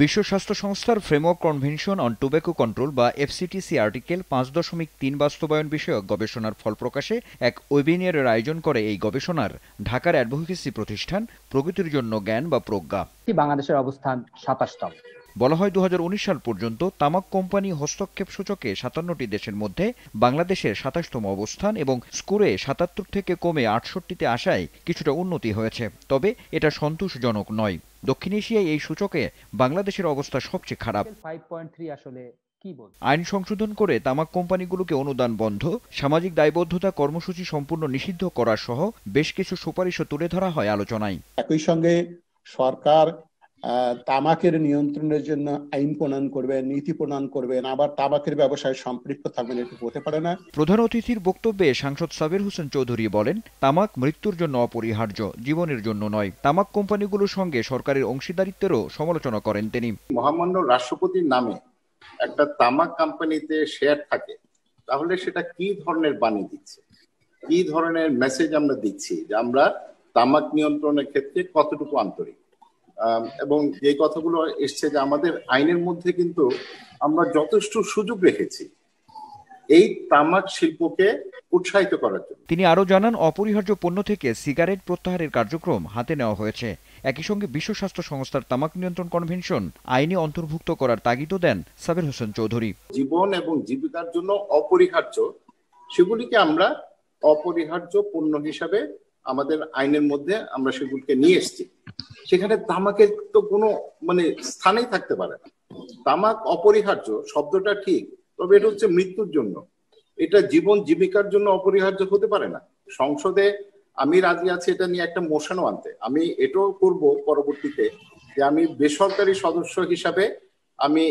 বিশ্ব স্বাস্থ্য সংস্থার framework convention on tobacco control বা এফসিটিসি আর্টিকেল 5.3 বাস্তবায়ন বিষয়ক গবেষণার ফল প্রকাশে এক ওয়েবিনারের আয়োজন করে এই গবেষণার ঢাকার অ্যাডভোকেসি প্রতিষ্ঠান প্রগতির জন্য জ্ঞান বা প্রজ্ঞা। বাংলাদেশের অবস্থান 27তম। বলা হয় 2019 সাল পর্যন্ত তামাক কোম্পানি হস্তক্ষেপ সূচকে 57টি দেশের মধ্যে বাংলাদেশের 27তম অবস্থান এবং স্কোরে 77 থেকে কমে 68তে আসায় কিছুটা উন্নতি হয়েছে, তবে এটা সন্তোষজনক নয়। দক্ষিণ এশিয়ায় এই সূচকে বাংলাদেশের অবস্থা সবচেয়ে খারাপ। 5.3 আসলে কি বল? আইন সংশোধন করে তামাক কোম্পানিগুলোকে অনুদান বন্ধ, সামাজিক দায়বদ্ধতা কর্মসূচি সম্পূর্ণ নিষিদ্ধ করা সহ বেশ কিছু সুপারিশও তুলে ধরা হয় আলোচনায়। একই সঙ্গে সরকার তামাকের নিয়ন্ত্রণের জন্য আইন প্রণয়ন করবেন, নীতি প্রণয়ন করবেন, আবার তামাকের ব্যবসায় সম্পৃক্ত থাকবেন, এটি হতে পারে না। প্রধান অতিথির বক্তব্যে সাংসদ সাবের হোসেন চৌধুরী বলেন, তামাক মৃত্যুর জন্য অপরিহার্য, জীবনের জন্য নয়। তামাক কোম্পানিগুলোর সঙ্গে সরকারের অংশীদারিত্বেরও সমালোচনা করেন তিনি। মহামান্য রাষ্ট্রপতির নামে একটা তামাক কোম্পানিতে শেয়ার থাকে, তাহলে সেটা কি ধরনের বাণী দিচ্ছে, কি ধরনের মেসেজ আমরা দিচ্ছি যে আমরা তামাক নিয়ন্ত্রণের ক্ষেত্রে কতটুকু আন্তরিক। এবং যে কথাগুলো এসছে যে আমাদের আইনের মধ্যে কিন্তু আমরা যথেষ্ট সুযোগ রেখেছি এই তামাক শিল্পকে উৎসাহিত করার জন্য। তিনি আরো জানান, অপরিহার্য পণ্য থেকে সিগারেট প্রত্যাহারের কার্যক্রম হাতে নেওয়া হয়েছে। একই সঙ্গে বিশ্ব স্বাস্থ্য সংস্থার তামাক নিয়ন্ত্রণ কনভেনশন আইনে অন্তর্ভুক্ত করার তাগিদও দেন সাবের হোসেন চৌধুরী। জীবন এবং জীবিকার জন্য অপরিহার্য, সেগুলিকে আমরা অপরিহার্য পণ্য হিসাবে আমাদের আইনের মধ্যে আমরা সেগুলিকে নিয়ে এসেছি। সেখানে তামাকের তো কোনো স্থানেই থাকতে পারে না। তামাক অপরিহার্য শব্দটা ঠিক, তবে এটা হচ্ছে মৃত্যুর জন্য, এটা জীবন জীবিকার জন্য অপরিহার্য হতে পারে না। সংসদে আমি রাজি আছি এটা নিয়ে একটা মোশনও আনতে। আমি এটাও করব পরবর্তীতে যে আমি বেসরকারি সদস্য হিসাবে আমি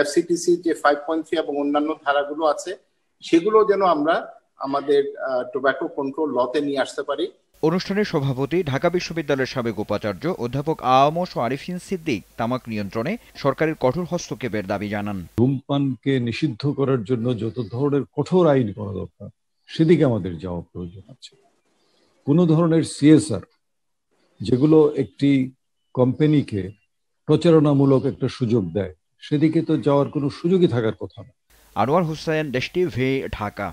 এফসিটিসি যে 5.3 এবং অন্যান্য ধারাগুলো আছে সেগুলো যেন আমরা আমাদের টোব্যাকো কন্ট্রোল লতে নিয়ে আসতে পারি। অনুষ্ঠানের সভাপতি ঢাকা বিশ্ববিদ্যালয়ের সাবেক উপাচার্য অধ্যাপক আ.ম.স. আরিফিন সিদ্দিক তামাক নিয়ন্ত্রণে সরকারের কঠোর হস্তক্ষেপের দাবি জানান। ধূমপানকে নিষিদ্ধ করার জন্য যত ধরনের কঠোর আইন করা দরকার সেদিকে আমাদের যাওয়া প্রয়োজন আছে। কোনো ধরনের সিএসআর যেগুলো একটি কোম্পানিকে প্রচারণামূলক একটা সুযোগ দেয়, সেদিকে তো যাওয়ার কোনো সুযোগই থাকার কথা না। আনোয়ার হোসেন, দেশ টিভি, ঢাকা।